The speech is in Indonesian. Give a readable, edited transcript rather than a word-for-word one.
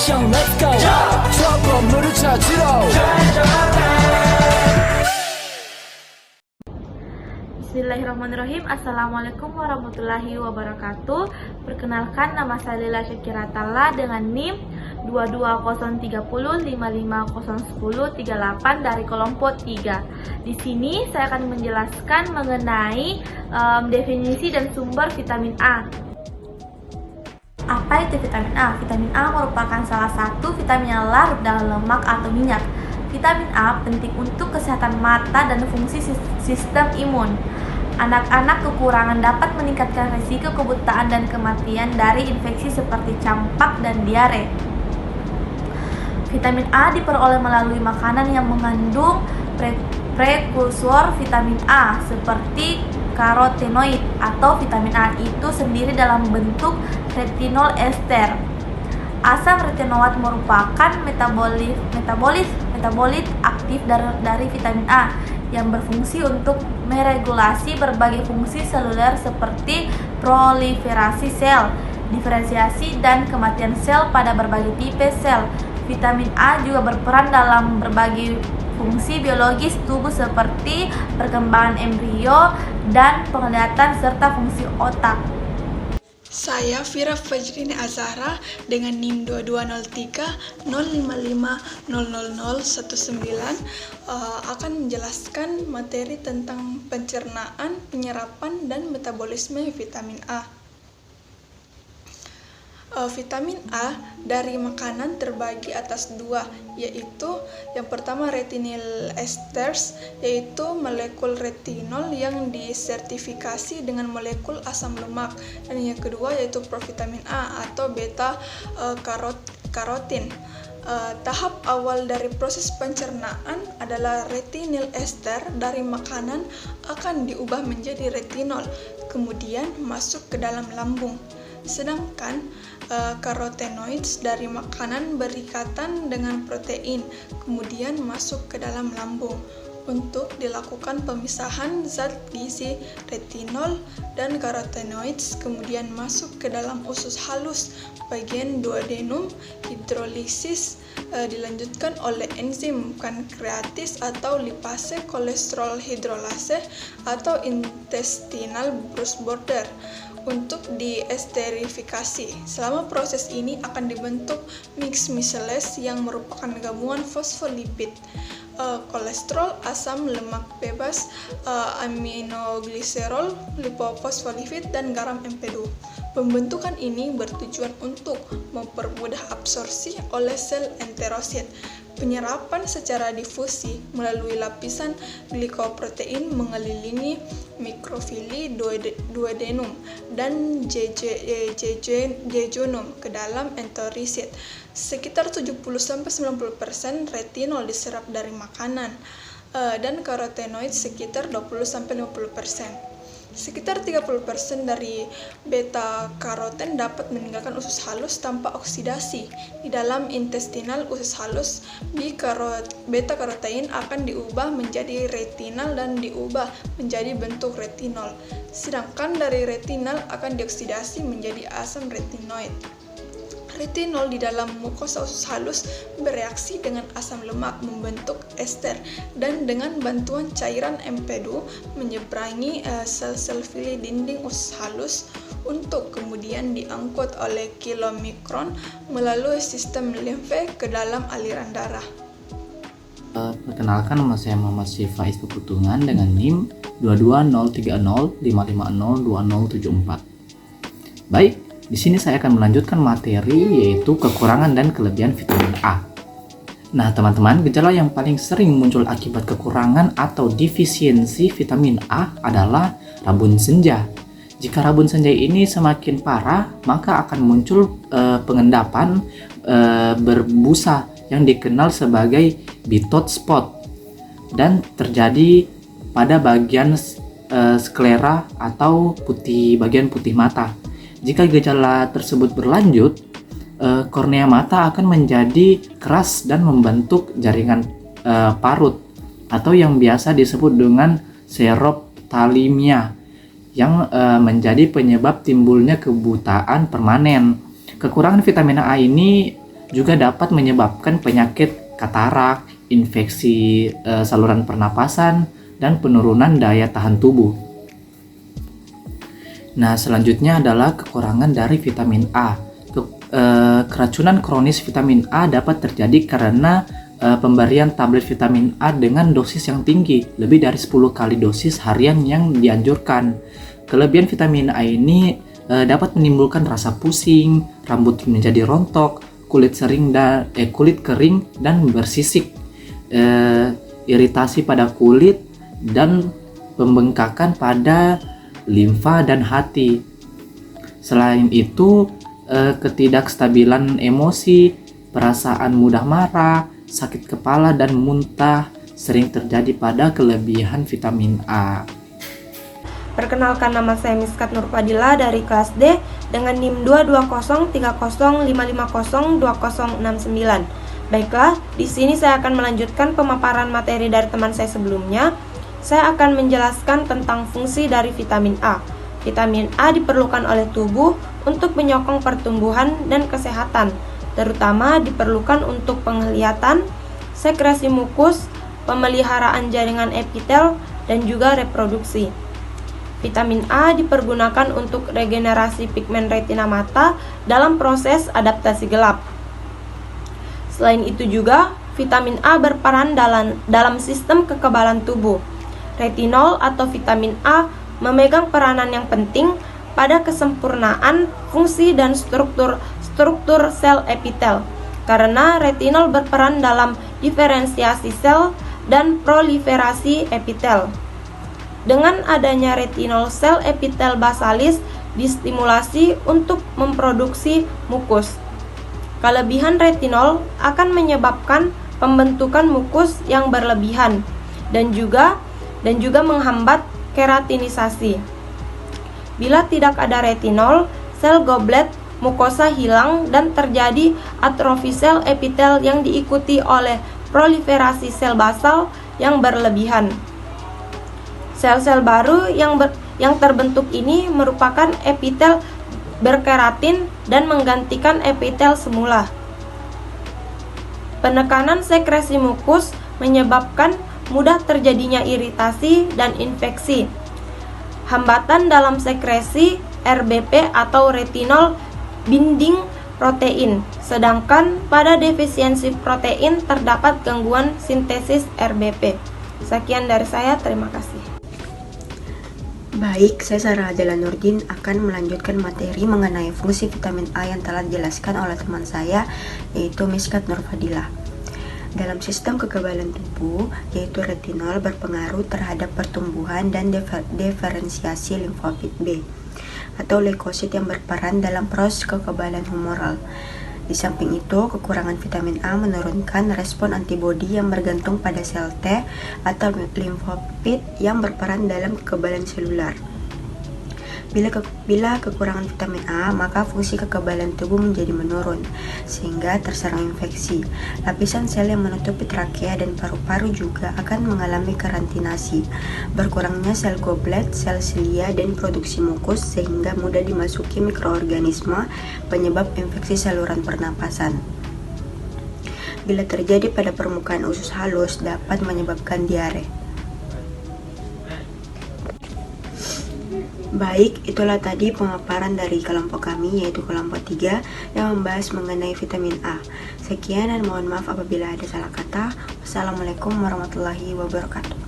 액션 let's go 저 건물을 찾으러 Bismillahirrahmanirrahim. Assalamualaikum warahmatullahi wabarakatuh. Perkenalkan, nama saya Lila Syakira Talla dengan NIM 2203055011038 dari kelompok 3. Di sini saya akan menjelaskan mengenai definisi dan sumber vitamin A. Apa itu vitamin A? Vitamin A merupakan salah satu vitamin yang larut dalam lemak atau minyak. Vitamin A penting untuk kesehatan mata dan fungsi sistem imun. Anak-anak kekurangan dapat meningkatkan risiko kebutaan dan kematian dari infeksi seperti campak dan diare. Vitamin A diperoleh melalui makanan yang mengandung prekursor vitamin A seperti karotenoid atau vitamin A itu sendiri dalam bentuk retinol ester. Asam retinoat merupakan metabolit aktif dari vitamin A yang berfungsi untuk meregulasi berbagai fungsi seluler seperti proliferasi sel, diferensiasi, dan kematian sel pada berbagai tipe sel. Vitamin A juga berperan dalam berbagai fungsi biologis tubuh seperti perkembangan embrio dan penglihatan serta fungsi otak. Saya Fira Fajrini Azahra dengan NIM 220305500019 akan menjelaskan materi tentang pencernaan, penyerapan, dan metabolisme vitamin A. Vitamin A dari makanan terbagi atas dua, yaitu yang pertama retinol esters, yaitu molekul retinol yang disertifikasi dengan molekul asam lemak, dan yang kedua yaitu provitamin A atau beta karotin. Tahap awal dari proses pencernaan adalah retinol ester dari makanan akan diubah menjadi retinol, kemudian masuk ke dalam lambung. Sedangkan karotenoids dari makanan berikatan dengan protein, kemudian masuk ke dalam lambung untuk dilakukan pemisahan zat gizi retinol dan karotenoids, kemudian masuk ke dalam usus halus bagian duodenum. Hidrolisis dilanjutkan oleh enzim pankreatis atau lipase, kolesterol hidrolase atau intestinal brush border untuk diesterifikasi. Selama proses ini akan dibentuk mix miceles yang merupakan gabungan fosfolipid, kolesterol, asam lemak bebas, aminogliserol, lipofosfolipid, dan garam empedu. Pembentukan ini bertujuan untuk mempermudah absorpsi oleh sel enterosit. Penyerapan secara difusi melalui lapisan glikoprotein mengelilingi mikrofili duodenum dan jejunum ke dalam enterisit. Sekitar 70-90% retinol diserap dari makanan dan karotenoid sekitar 20-50%. Sekitar 30% dari beta karoten dapat meninggalkan usus halus tanpa oksidasi. Di dalam intestinal usus halus, beta karotein akan diubah menjadi retinal dan diubah menjadi bentuk retinol. Sedangkan dari retinal akan dioksidasi menjadi asam retinoid. Retinol di dalam mukosa usus halus bereaksi dengan asam lemak membentuk ester dan dengan bantuan cairan empedu menyeberangi sel-sel fili dinding usus halus untuk kemudian diangkut oleh kilomikron melalui sistem limfe ke dalam aliran darah. Perkenalkan, nama saya Muhammad Syifa Ispuputungan dengan NIM 220305502074. Baik, di sini saya akan melanjutkan materi yaitu kekurangan dan kelebihan vitamin A. Nah, teman-teman, gejala yang paling sering muncul akibat kekurangan atau defisiensi vitamin A adalah rabun senja. Jika rabun senja ini semakin parah, maka akan muncul pengendapan berbusa yang dikenal sebagai bitot spot dan terjadi pada bagian sklera atau bagian putih mata. Jika gejala tersebut berlanjut, kornea mata akan menjadi keras dan membentuk jaringan parut atau yang biasa disebut dengan seroptalimia yang menjadi penyebab timbulnya kebutaan permanen. Kekurangan vitamin A ini juga dapat menyebabkan penyakit katarak, infeksi saluran pernapasan, dan penurunan daya tahan tubuh. Nah, selanjutnya adalah kekurangan dari vitamin A. Keracunan kronis vitamin A dapat terjadi karena pemberian tablet vitamin A dengan dosis yang tinggi, lebih dari 10 kali dosis harian yang dianjurkan. Kelebihan vitamin A ini dapat menimbulkan rasa pusing, rambut menjadi rontok, kulit kering dan bersisik, iritasi pada kulit, dan pembengkakan pada limfa dan hati. Selain itu, ketidakstabilan emosi, perasaan mudah marah, sakit kepala, dan muntah sering terjadi pada kelebihan vitamin A. Perkenalkan, nama saya Miskat Nurfadila dari kelas D dengan NIM 2203055020069. Baiklah, di sini saya akan melanjutkan pemaparan materi dari teman saya sebelumnya. Saya akan menjelaskan tentang fungsi dari vitamin A. Vitamin A diperlukan oleh tubuh untuk menyokong pertumbuhan dan kesehatan, terutama diperlukan untuk penglihatan, sekresi mukus, pemeliharaan jaringan epitel, dan juga reproduksi. Vitamin A dipergunakan untuk regenerasi pigmen retina mata dalam proses adaptasi gelap. Selain itu juga, vitamin A berperan dalam sistem kekebalan tubuh. Retinol atau vitamin A memegang peranan yang penting pada kesempurnaan fungsi dan struktur sel epitel, karena retinol berperan dalam diferensiasi sel dan proliferasi epitel. Dengan adanya retinol, sel epitel basalis distimulasi untuk memproduksi mukus. Kelebihan retinol akan menyebabkan pembentukan mukus yang berlebihan dan juga menghambat keratinisasi. Bila tidak ada retinol, sel goblet mukosa hilang dan terjadi atrofi sel epitel yang diikuti oleh proliferasi sel basal yang berlebihan. Sel-sel baru yang terbentuk ini merupakan epitel berkeratin dan menggantikan epitel semula. Penekanan sekresi mukus menyebabkan mudah terjadinya iritasi dan infeksi. Hambatan dalam sekresi RBP atau retinol binding protein, sedangkan pada defisiensi protein terdapat gangguan sintesis RBP. Sekian dari saya, terima kasih. Baik, saya Sarah Ajala Nurdin akan melanjutkan materi mengenai fungsi vitamin A yang telah dijelaskan oleh teman saya, yaitu Miskat Nurfadila. Dalam sistem kekebalan tubuh, yaitu retinol berpengaruh terhadap pertumbuhan dan diferensiasi limfosit B atau leukosit yang berperan dalam proses kekebalan humoral. Di samping itu, kekurangan vitamin A menurunkan respon antibodi yang bergantung pada sel T atau limfosit yang berperan dalam kekebalan seluler. Bila kekurangan vitamin A, maka fungsi kekebalan tubuh menjadi menurun, sehingga terserang infeksi. Lapisan sel yang menutupi trakea dan paru-paru juga akan mengalami karantinasi. Berkurangnya sel goblet, sel silia, dan produksi mukus sehingga mudah dimasuki mikroorganisme penyebab infeksi saluran pernapasan. Bila terjadi pada permukaan usus halus, dapat menyebabkan diare. Baik, itulah tadi pemaparan dari kelompok kami, yaitu kelompok 3 yang membahas mengenai vitamin A. Sekian dan mohon maaf apabila ada salah kata. Wassalamualaikum warahmatullahi wabarakatuh.